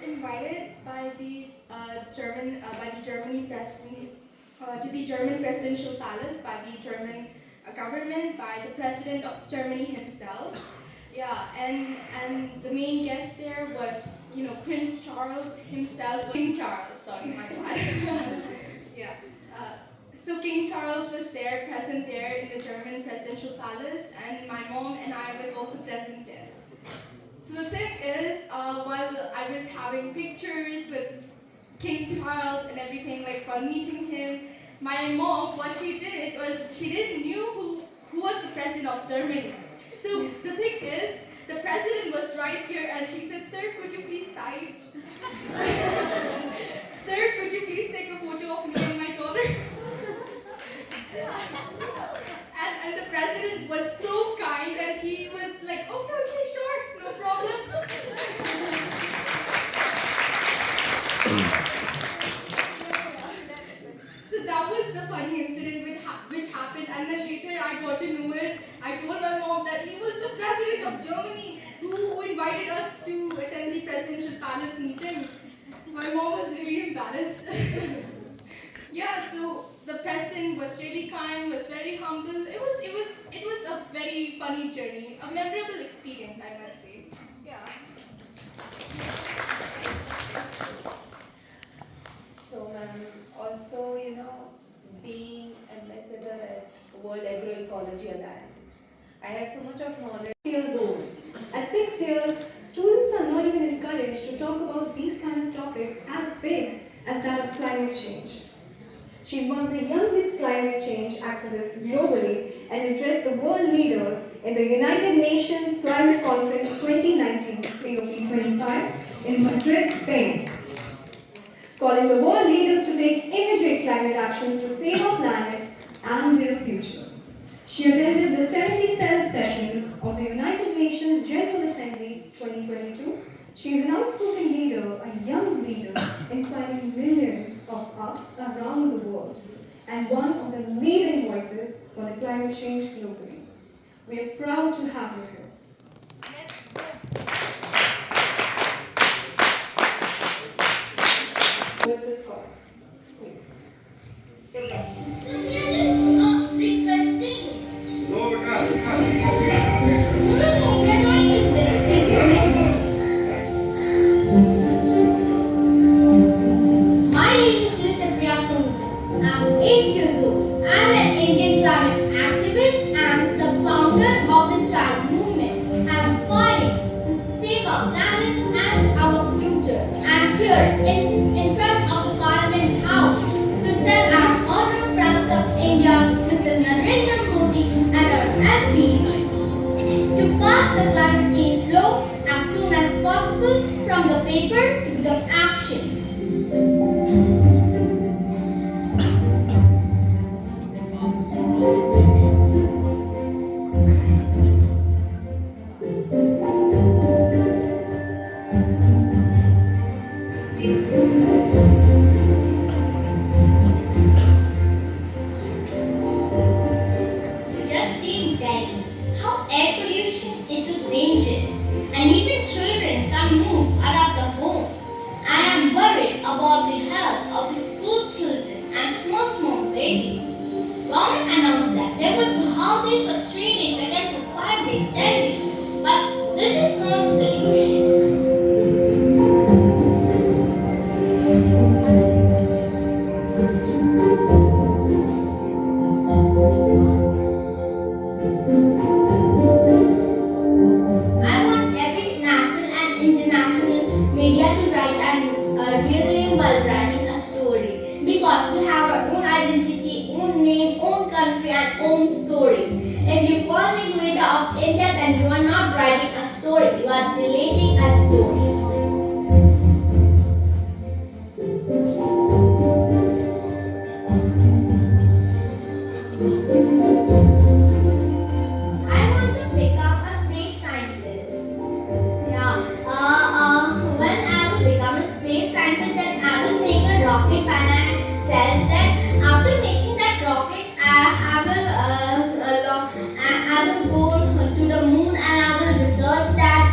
invited by the Germany president to the German presidential palace by the German government, by the president of Germany himself. Yeah, and the main guest there was, Prince Charles himself. King Charles, sorry, my bad. Yeah. So King Charles was there, present there in the German presidential palace, and my mom and I was also present there. So the thing is, while I was having pictures with King Charles and everything, like while meeting him, my mom, what she did was she didn't knew who was the president of Germany. So the thing is, the president was right here, and she said, "Sir, could you please side? Sir, could you please take a photo of me and my daughter?" And the president was so kind that he was like, okay, sure, no problem. So that was the funny incident which happened, and then later I got to know it. I told my mom that he was the president of Germany who invited us to attend the presidential palace meeting. My mom was really embarrassed. Yeah, so the president was really kind, was very humble. It was a very funny journey, a memorable experience, I must say. Yeah. So, ma'am, also, being ambassador at World Agroecology Alliance, I have so much of knowledge. Years old. At 6 years, students are not even encouraged to talk about these kind of topics as big as that of climate change. She's one of the youngest climate change activists globally and addressed the world leaders in the United Nations Climate Conference 2019 COP25 in Madrid, Spain, calling the world leaders to take immediate climate actions to save our planet and their future. She attended the 77th session of the United Nations General Assembly 2022. She is an outspoken leader, a young leader, inspiring millions of us around the world, and one of the leading voices for the climate change globally. We are proud to have her here. What's this cause? Please. I'm 8 years old. I'm an Indian climate activist and the founder of the child movement. I'm fighting to save our planet and our future. I'm here in front of the Parliament House to tell our honored Prime of India, Mr. Narendra Modi, and our MPs to pass the climate change law as soon as possible from the paper to the action. How air pollution is so dangerous and even children can't move out of the home. I am worried about the health of the school children and small babies. Government announced that they would do holidays for 3 days, again for 5 days, 10 days. But this is not a solution. Because we have our own identity, own name, own country and own story. If you call me creator of India, then you are not writing a story, you are deleting a story. I want to become a space scientist. When I will become a space scientist, then I will make a rocket and said that after making that rocket, I will go to the moon and I will research that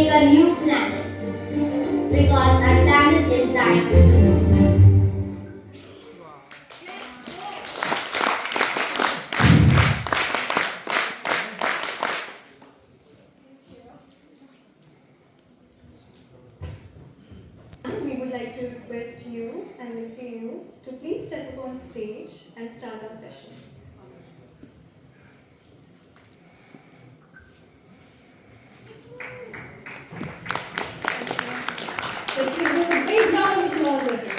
make a new planet because our planet is dying soon. We would like to request you and we see you to please step up on stage and start our session. Let's give them a big round of applause, everyone.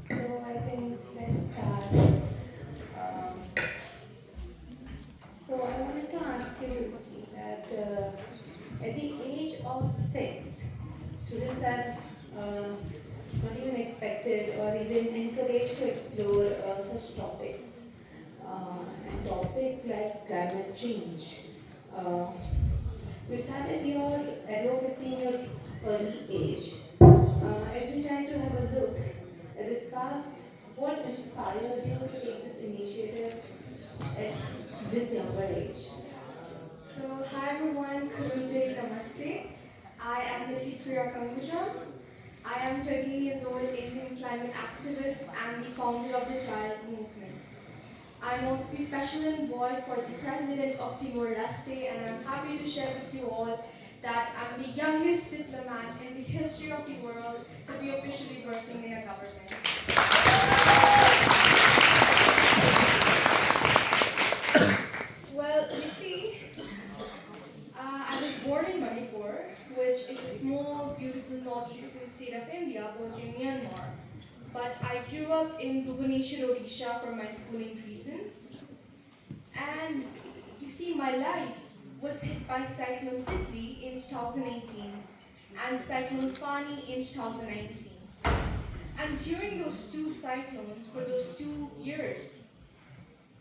So I think let's start. So I wanted to ask you, Lucy, that at the age of 6, students are not even expected or even encouraged to explore such topics. And topic like climate change. You started your advocacy in your early age. As we try to have a look at this past, what inspired you to take this initiative at this younger age? So, hi everyone, Kurunjay Namaste. I am Missy Priya Kanguja. I am 13 years old, Indian climate activist and the founder of the Child Movement. I'm also the special envoy for the President of Timor-Leste, and I'm happy to share with you all that I'm the youngest diplomat in the history of the world to be officially working in a government. Well, you see, I was born in Manipur, which is a small, beautiful northeastern state of India, both in Myanmar. But I grew up in Bhubaneswar, Odisha for my schooling reasons. And you see, my life was hit by Cyclone Titli in 2018 and Cyclone Fani in 2019. And during those two cyclones, for those 2 years,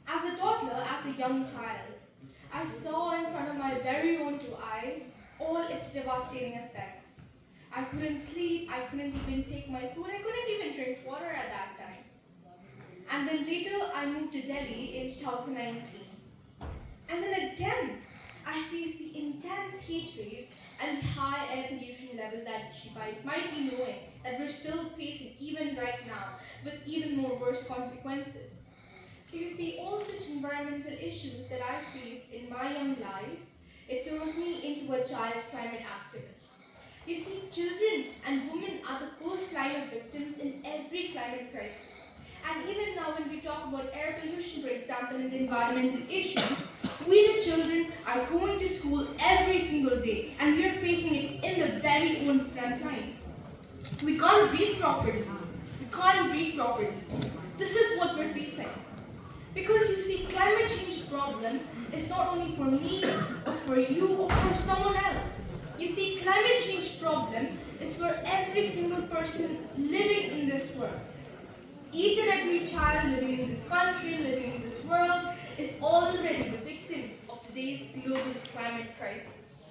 as a toddler, as a young child, I saw in front of my very own 2 eyes all its devastating effects. I couldn't sleep, I couldn't even take my food, I couldn't even drink water at that time. And then later I moved to Delhi in 2019. And then again, I faced the intense heat waves and the high air pollution level that you guys might be knowing that we're still facing even right now with even more worse consequences. So you see, all such environmental issues that I faced in my young life, it turned me into a child climate activist. You see, children and women are the first line of victims in every climate crisis. And even now when we talk about air pollution, for example, and the environmental issues, we the children are going to school every single day and we are facing it in the very own front lines. We can't breathe properly. We can't breathe properly. This is what we're facing. Because you see, climate change problem is not only for me, or for you, or for someone else. You see, climate change problem is for every single person living in this world. Each and every child living in this country, living in this world, is already the victims of today's global climate crisis.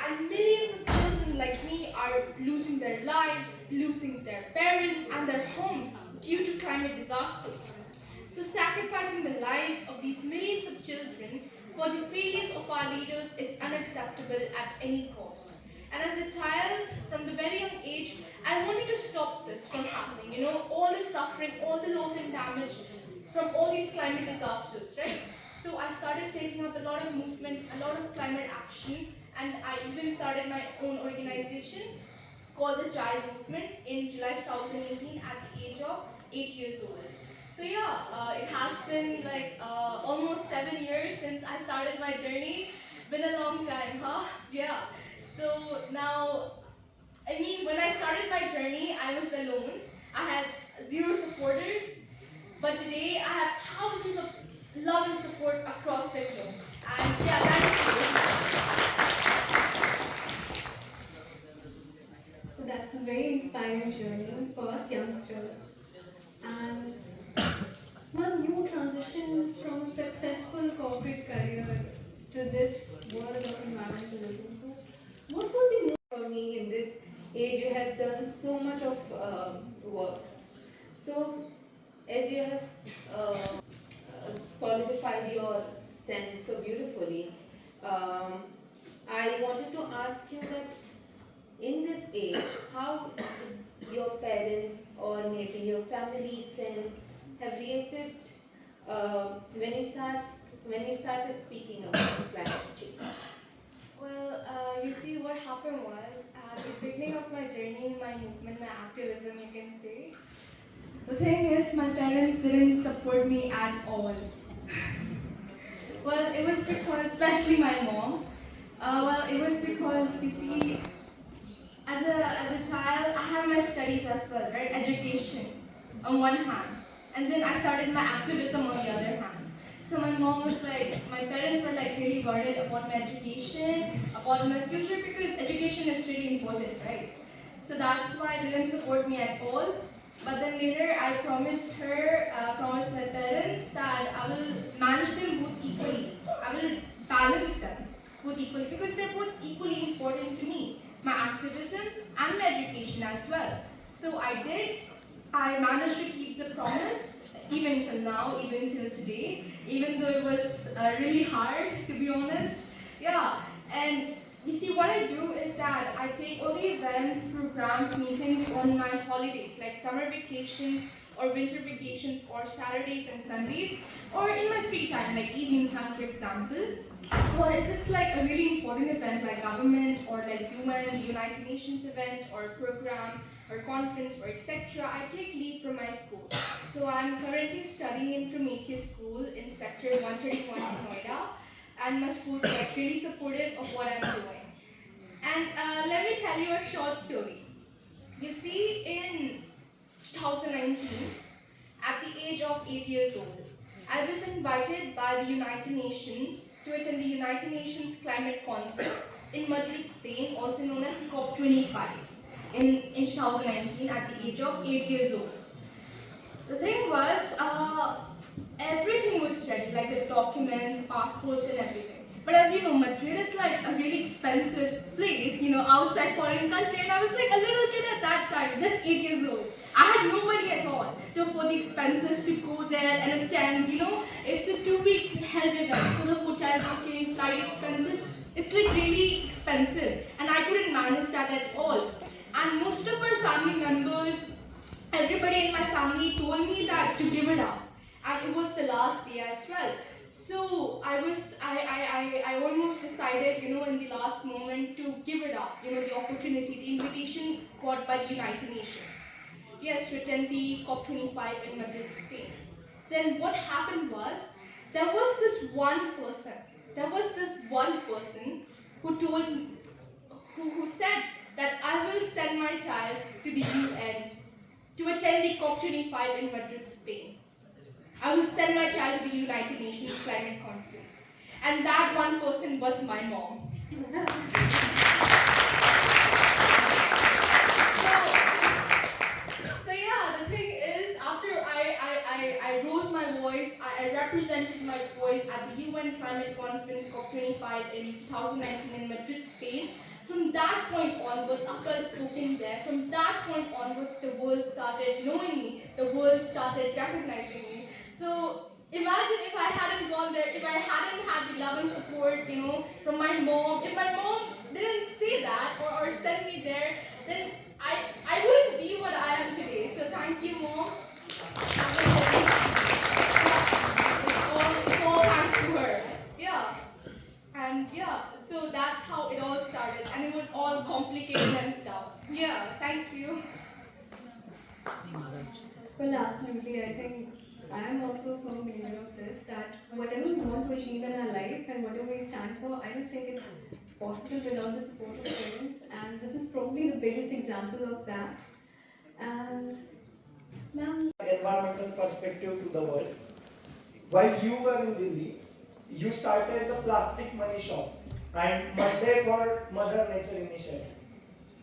And millions of children like me are losing their lives, losing their parents and their homes due to climate disasters. So sacrificing the lives of these millions of children for the failures of our leaders is unacceptable at any cost. And as a child, from the very young age, I wanted to stop this from happening. You know, all the suffering, all the loss and damage from all these climate disasters, right? So I started taking up a lot of movement, a lot of climate action, and I even started my own organization called the Child Movement in July 2018 at the age of 8 years old. So yeah, it has been like almost 7 years since I started my journey. Been a long time, huh? Yeah. So now, I mean, when I started my journey, I was alone. I had 0 supporters. But today, I have love and support across the globe. And yeah, thank you. So that's a very inspiring journey for us youngsters. And ma'am, you transitioned from a successful corporate career to this world of environmentalism. So what was the For me, in this age, you have done so much of work. So, as you have solidified your stand so beautifully, I wanted to ask you that in this age, how your parents or maybe your family, friends have reacted when you started speaking about climate change? Well, you see, what happened was at the beginning of my journey, my movement, my activism, you can say. The thing is, my parents didn't support me at all. Well, it was because, especially my mom. It was because you see, as a child, I have my studies as well, right? Education on one hand, and then I started my activism on the other hand. So my mom was like, my parents were like really worried about my education, about my future, because education is really important, right? So that's why they didn't support me at all. But then later, I promised my parents that I will manage them both equally. I will balance them both equally because they're both equally important to me. My activism and my education as well. So I did. I managed to keep the promise even till now, even till today, even though it was really hard to be honest. Yeah, and you see, what I do is that I take all the events, programs, meetings on my holidays, like summer vacations or winter vacations or Saturdays and Sundays, or in my free time, like evening time, for example. Or if it's like a really important event like government or like UN, United Nations event or program or conference or etc., I take leave from my school. So I'm currently studying in Prometheus School in Sector 131 in Noida, and my school's like really supportive of what I'm doing. And let me tell you a short story. You see, in 2019, at the age of 8 years old, I was invited by the United Nations to attend the United Nations Climate Conference in Madrid, Spain, also known as COP25, in 2019 at the age of 8 years old. The thing was, everything was ready, like the documents, passports, and everything. But as you know, Madrid is like a really expensive place, outside foreign country, and I was like a little kid at that time, just 8 years old. I had no money at all to afford the expenses to go there and attend. It's a 2-week held event, so the hotel booking, flight expenses, it's like really expensive, and I couldn't manage that at all. And most of my family members, everybody in my family told me that to give it up, and it was the last day as well. So I almost decided, in the last moment to give it up, the opportunity, the invitation got by the United Nations. Yes, to attend the COP25 in Madrid, Spain. Then what happened was, there was this one person who told, who said that I will send my child to the UN to attend the COP25 in Madrid, Spain. I will send my child to the United Nations Climate Conference. And that one person was my mom. So yeah, the thing is, after I rose my voice, I represented my voice at the UN Climate Conference COP25 in 2019 in Madrid, Spain. From that point onwards, after I spoken there, from that point onwards, the world started knowing me. The world started recognizing me. So imagine if I hadn't gone there, if I hadn't had the love and support, from my mom. If my mom didn't say that or send me there, then I wouldn't be what I am today. So thank you, Mom. It's all thanks to her. Yeah. And yeah, so that's how it all started. And it was all complicated and stuff. Yeah, thank you. Well, absolutely. I think I am also a firm believer of this, that whatever we want to achieve in our life and whatever we stand for, I don't think it's possible without the support of parents. And this is probably the biggest example of that. And, ma'am, environmental perspective to the world. while you were in Delhi, you started the Plastic Money Shop and Monday for Mother Nature initiative.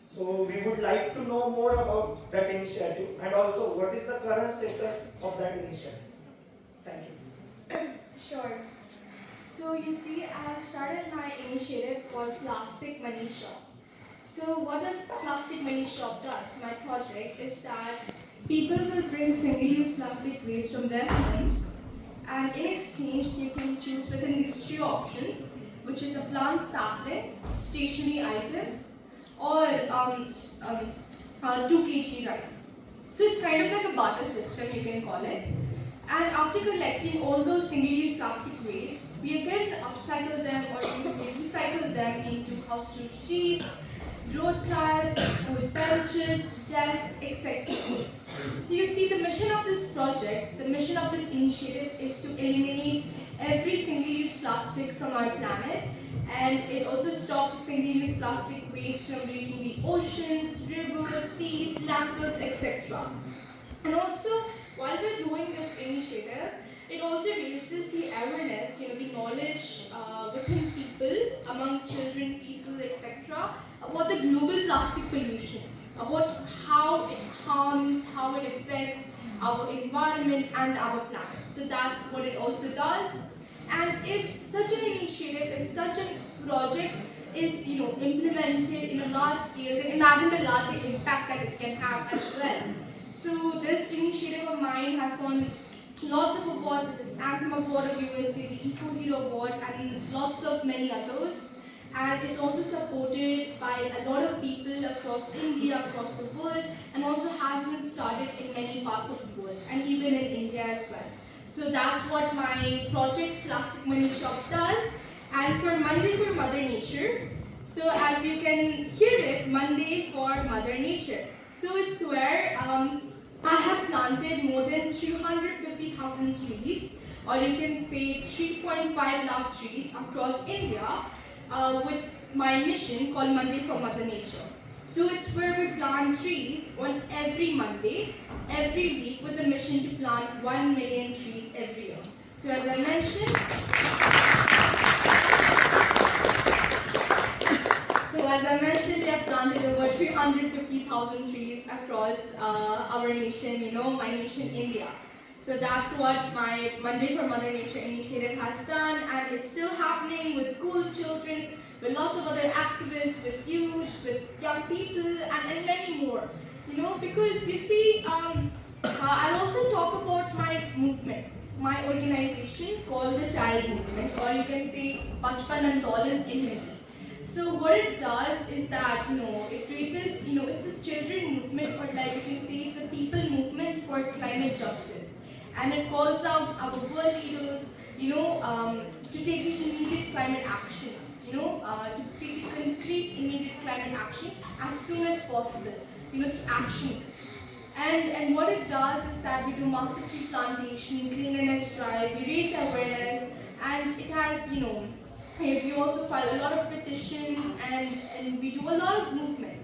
So we would like to know more about that initiative and also what is the current status of that initiative. Thank you. Sure. So you see, I have started my initiative called Plastic Money Shop. So what does Plastic Money Shop does? My project is that people will bring single-use plastic waste from their homes, and in exchange they can choose within these three options, which is a plant sapling, stationary item, or 2 kg rice. So it's kind of like a barter system, you can call it. And after collecting all those single-use plastic waste, we again upcycle them, or you can say recycle them into house roof sheets, road tiles, school benches, desks, etc. So you see, the mission of this project, the mission of this initiative is to eliminate every single-use plastic from our planet, and it also stops single-use plastic waste from reaching the oceans, rivers, seas, landfills, etc. And also, while we're doing this initiative, it also raises the awareness, the knowledge within people, among children, people, etc., about the global plastic pollution, about how it harms, how it affects our environment and our planet. So that's what it also does. And if such an initiative, if such a project is implemented in a large scale, then imagine the larger impact that it can have as well. So this initiative of mine has won lots of awards such as Anthem Award of USA, the Eco Hero Award, and lots of many others. And it's also supported by a lot of people across India, across the world, and also has been started in many parts of the world, and even in India as well. So that's what my project Plastic Money Shop does. And for Monday for Mother Nature, so as you can hear it, Monday for Mother Nature. So it's where I have planted more than 350,000 trees, or you can say 3.5 lakh trees across India with my mission called Monday for Mother Nature. So it's where we plant trees on every Monday, every week, with the mission to plant 1 million trees every year. So as I mentioned, we have planted over 350,000 trees across our nation, my nation, India. So that's what my Monday for Mother Nature initiative has done, and it's still happening with school children, with lots of other activists, with youth, with young people, and many more. Because you see, I'll also talk about my movement, my organization called the Child Movement, or you can say Bachpan Andolan in Hindi. So what it does is that, it traces, it's a children movement, or like you can say it's a people movement for climate justice. And it calls out our world leaders, to take the immediate climate action, to take the concrete immediate climate action as soon as possible, the action. And what it does is that we do master tree plantation, cleanliness drive, we raise awareness, and it has, we also file a lot of petitions, and we do a lot of movement.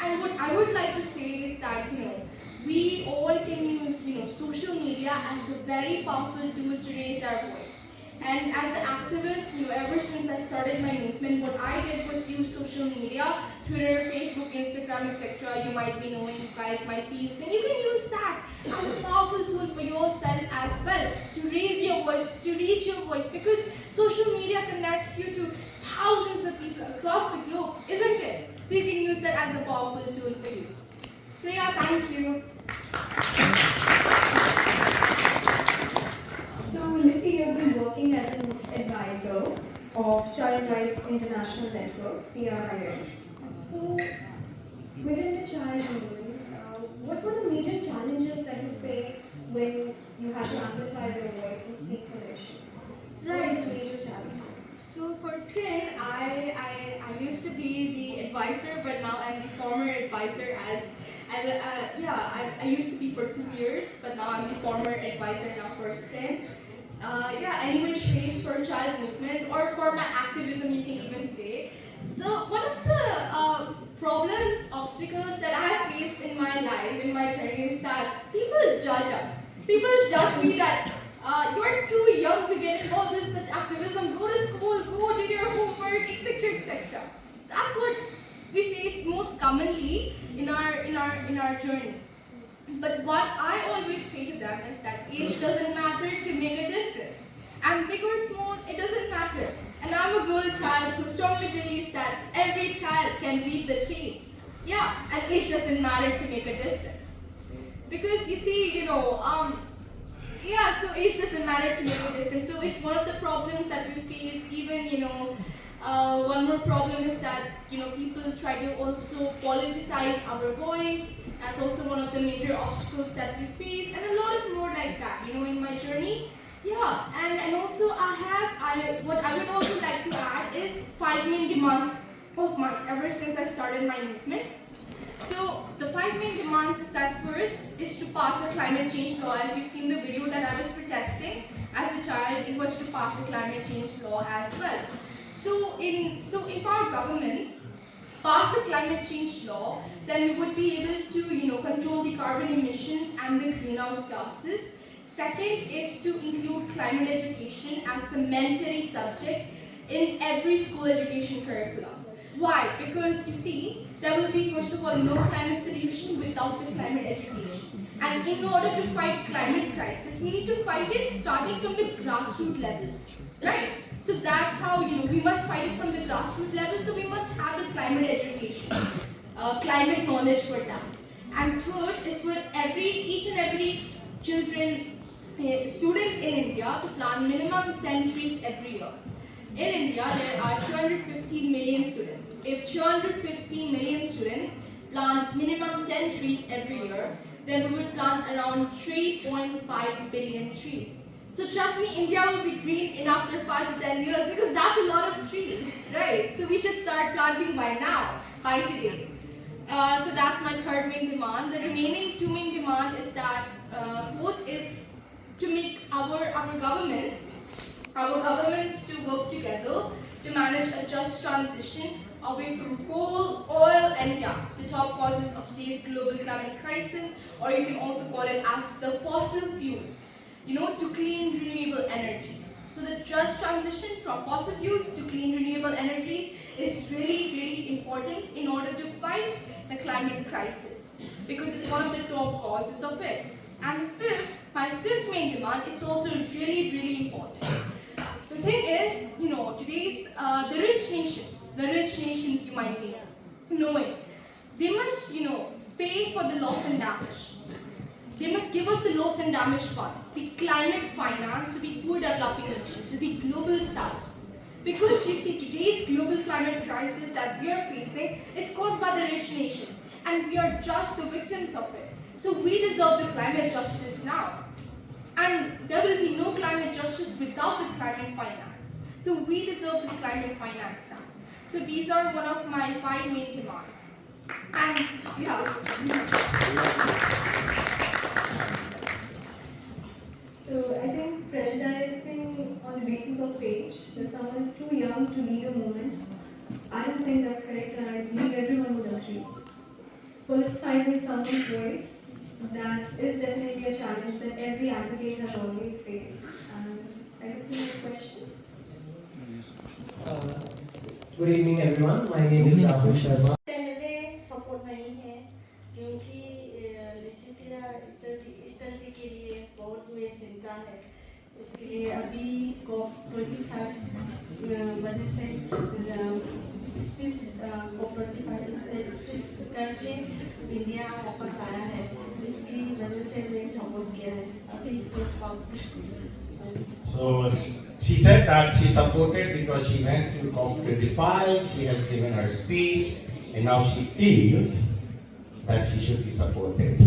And what I would like to say is that, we all can use, social media as a very powerful tool to raise our voice. And as an activist, ever since I started my movement, what I did was use social media, Twitter, Facebook, Instagram, etc. You might be knowing, you guys might be using. You can use that as a powerful tool for yourself as well, to raise your voice, to reach your voice, because social media connects you to thousands of people across the globe, isn't it? So you can use that as a powerful tool for you. So yeah, thank you. So, Lissy, you've been working as an advisor of Child Rights International Network, CRIN. So, within the child movement, what were the major challenges that you faced when you had to amplify your voice and speak for the issue? Right. What were the major challenges? So for CRIN, I used to be the advisor, but now I'm the former advisor as I used to be for 2 years, but now I'm the former advisor now for CRIN. Anyway, space for child movement, or for my activism, you can even say. One of the problems, obstacles that I have faced in my life, in my journey, is that people judge us. People judge me that, You are too young to get involved in such activism. Go to school, go do your homework, etc., etc. That's what we face most commonly in our journey. But what I always say to them is that age doesn't matter to make a difference. And big or small, it doesn't matter. And I'm a girl child who strongly believes that every child can lead the change. Yeah, and age doesn't matter to make a difference. Because you see, so age doesn't matter to make a difference. So it's one of the problems that we face. Even, one more problem is that, people try to also politicize our voice. That's also one of the major obstacles that we face, and a lot of more like that, in my journey. Yeah, and also what I would also like to add is 5 main demands of mine ever since I started my movement. So the 5 main demands is that first is to pass a climate change law. As you've seen the video that I was protesting as a child, it was to pass a climate change law as well. So if our governments pass the climate change law, then we would be able to control the carbon emissions and the greenhouse gases. Second is to include climate education as the mandatory subject in every school education curriculum. Why? Because you see, there will be first of all no climate solution without the climate education. And in order to fight climate crisis, we need to fight it starting from the grassroots level, right? So that's how we must fight it from the grassroots level. So we must have the climate education, climate knowledge for that. And third is for each and every student in India to plant minimum 10 trees every year. In India, there are 215 million students. If 215 million students plant minimum 10 trees every year, then we would plant around 3.5 billion trees. So trust me, India will be green in after 5 to 10 years because that's a lot of trees, right? So we should start planting by now, by today. So that's my third main demand. The remaining 2 main demand is that fourth is to make our governments to work together to manage a just transition away from coal, oil and gas, the top causes of today's global climate crisis, or you can also call it as the fossil fuels, to clean renewable energies. So the just transition from fossil fuels to clean renewable energies is really, really important in order to fight the climate crisis, because it's one of the top causes of it. And my fifth main demand, it's also really, really important. The thing is, today's the rich nations you might be knowing, they must, pay for the loss and damage. They must give us the loss and damage funds, the climate finance to the poor developing nations, to the global south. Because you see, today's global climate crisis that we are facing is caused by the rich nations, and we are just the victims of it. So we deserve the climate justice now. And there will be no climate justice without the climate finance. So we deserve the climate finance now. So these are one of my 5 main demands. And So I think prejudicing on the basis of age, that someone is too young to lead a movement, I don't think that's correct, and I believe everyone would agree. Politicizing someone's voice, that is definitely a challenge that every advocate has always faced. And I guess we have a question. Good evening, everyone. My name is Rahul Sharma. पहले support नहीं है क्योंकि स्थिति के लिए बहुत में चिंता है। इसके लिए अभी COP25 वजह से स्पीच COP25 स्पीच करके इंडिया वापस आया है। इसकी वजह से मैं सपोर्ट किया है। अभी So she said that she supported because she went to COP25, she has given her speech, and now she feels that she should be supported.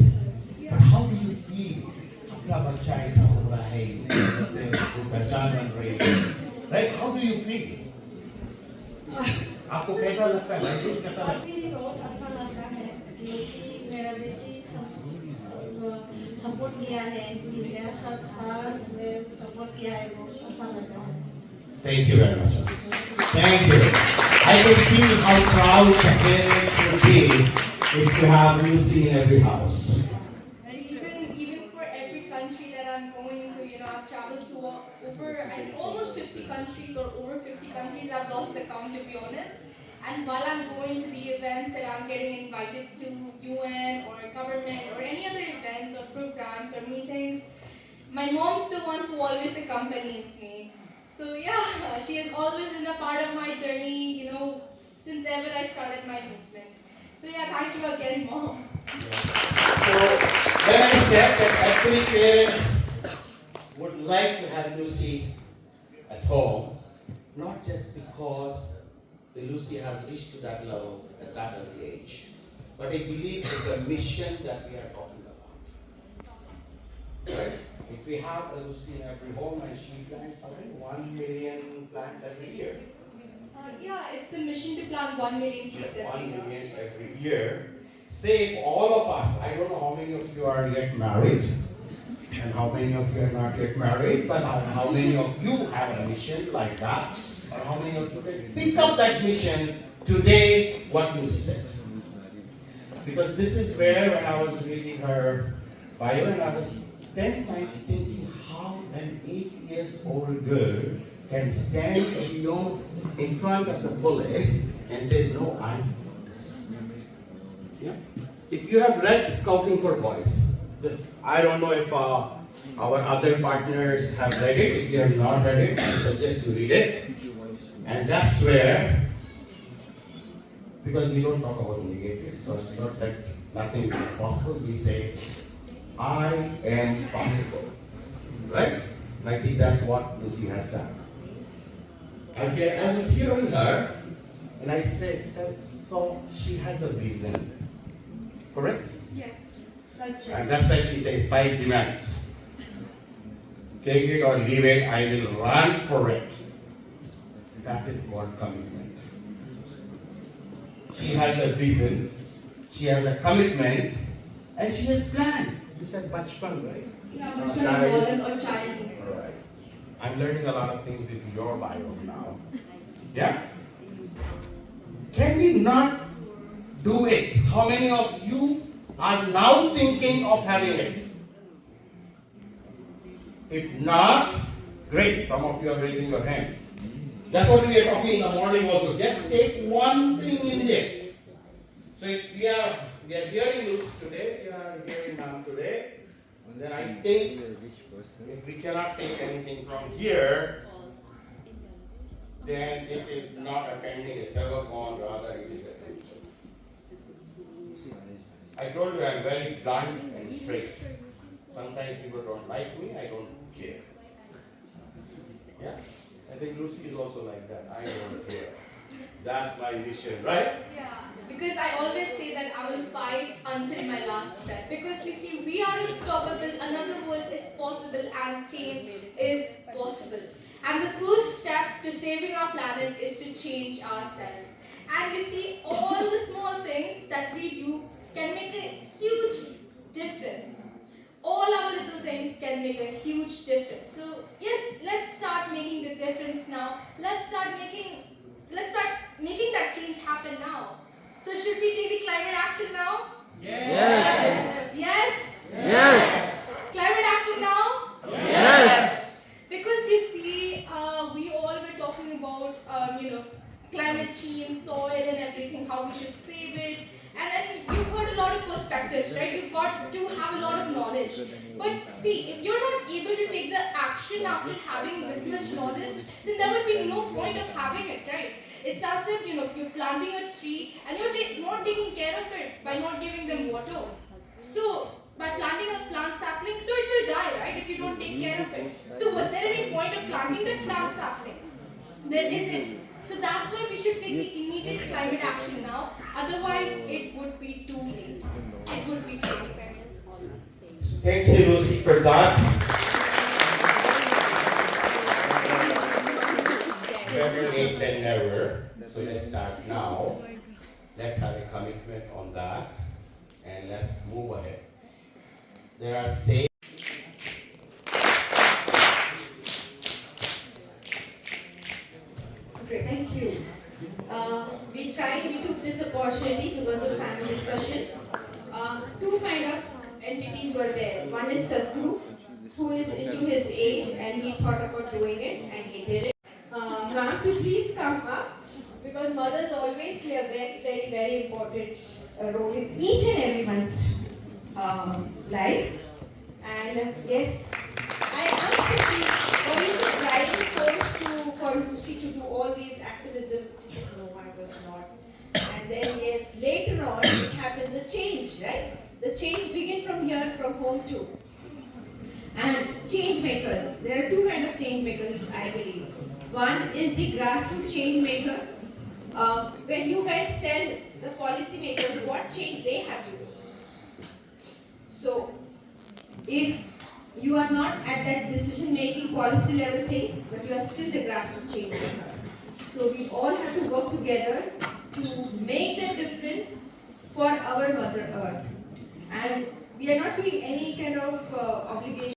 But how do you feel? अपना बच्चा ऐसा हो रहा है, उसको पहचान बन रही है, right? How do you feel? आपको कैसा लगता है? महसूस कैसा लगता है? अभी बहुत अच्छा लगता है क्योंकि मेरा बेटी सपोर्ट किया है, मेरा सब सपोर्ट किया है, वो अच्छा लगता है। Thank you very much. Thank you. I can feel how proud the parents will be if you have Lucy in every house. even for every country that I'm going to, I've traveled countries, I've lost the count to be honest. And while I'm going to the events that I'm getting invited to UN or government or any other events or programs or meetings, my mom's the one who always accompanies me. So yeah, she has always been a part of my journey, since ever I started my movement. So yeah, thank you again, Mom. So when I said that actually parents would like to have Lucy at home, not just because the Lucy has reached to that level at that early age, but I believe it's a mission that we are talking about. Right? If we have a Lucy in every home and she plants 1 million plants every year. Yeah, it's a mission to plant 1 million trees every 1 year. million every year. Say if all of us, I don't know how many of you are yet married, and how many of you are not yet married, but how many of you have a mission like that, or how many of you can pick up that mission today, what Lucy said. Because this is where, when I was reading her bio, and I was 10 times thinking how an 8-year-old girl can stand in front of the police and says, no, I do this. Yeah? If you have read Scouting for Boys, I don't know if our other partners have read it. If you have not read it, I suggest you read it. And that's where, because we don't talk about negatives, so it's not said nothing is possible, we say, I am possible. Right? And I think that's what Lucy has done. Okay, I was hearing her, and I said, so she has a vision. Correct? Yes, that's right. And that's why she says 5 demands. Take it or leave it, I will run for it. That is what commitment. She has a vision, she has a commitment, and she has planned. You said bachpan, right? Yeah, Bachpan or childhood. Alright. I'm learning a lot of things with your bio now. Yeah? Can we not do it? How many of you are now thinking of having it? If not, great. Some of you are raising your hands. That's what we are talking in the morning also. Just take one thing in this. So if we are hearing Lucy today, we are hearing Ma'am today, then I think if we cannot take anything from here, then this is not attending a server phone, rather it is attention. I told you I'm very blunt and straight. Sometimes people don't like me, I don't care. Yeah? I think Lucy is also like that. I don't care. That's my mission, right? Yeah, because I always say that I will fight until my last breath. Because you see, we are unstoppable, another world is possible, and change is possible. And the first step to saving our planet is to change ourselves. And you see, all the small things that we do can make a huge difference. All our little things can make a huge difference. So yes, let's start making the difference now. Let's start making that change happen now. So should we take the climate action now? Yes. Yes? Yes. Climate action now? Yes. Because you see, we all were talking about, climate change, soil and everything, how we should save it. And then you've heard a lot of perspectives, right? You've got to have a lot of knowledge. But see, if you're not able to take the action after having this much knowledge, then there would be no point of having it, right? It's as if, you're planting a tree and you're not taking care of it by not giving them water. So, by planting a plant sapling, so it will die, right, if you don't take care of it. So, was there any point of planting that plant sapling? There isn't. So that's why we should take the immediate climate action now. Otherwise, it would be too late. It would be too late. Thank you, Lucy, for that. Better late than never. So let's start now. Let's have a commitment on that, and let's move ahead. There are safe. Okay, thank you. We took this opportunity because of panel discussion. Two kind of entities were there. One is Sadhguru, who is into his age and he thought about doing it and he did it. Ma'am, to please come. come up because mothers always play a very, very, very important role in each and everyone's life. And yes, I am going to try to coach for Lucy to do all these activism. She said, no, I was not. And then yes, later on it happened the change, right? The change began from here, from home too. And change makers, there are two kinds of change makers which I believe. One is the grassroots change maker. When you guys tell the policy makers what change they have to do. So, if you are not at that decision making policy level thing, but you are still the grassroots change maker. So we all have to work together to make the difference for our Mother Earth. And we are not doing any kind of obligation.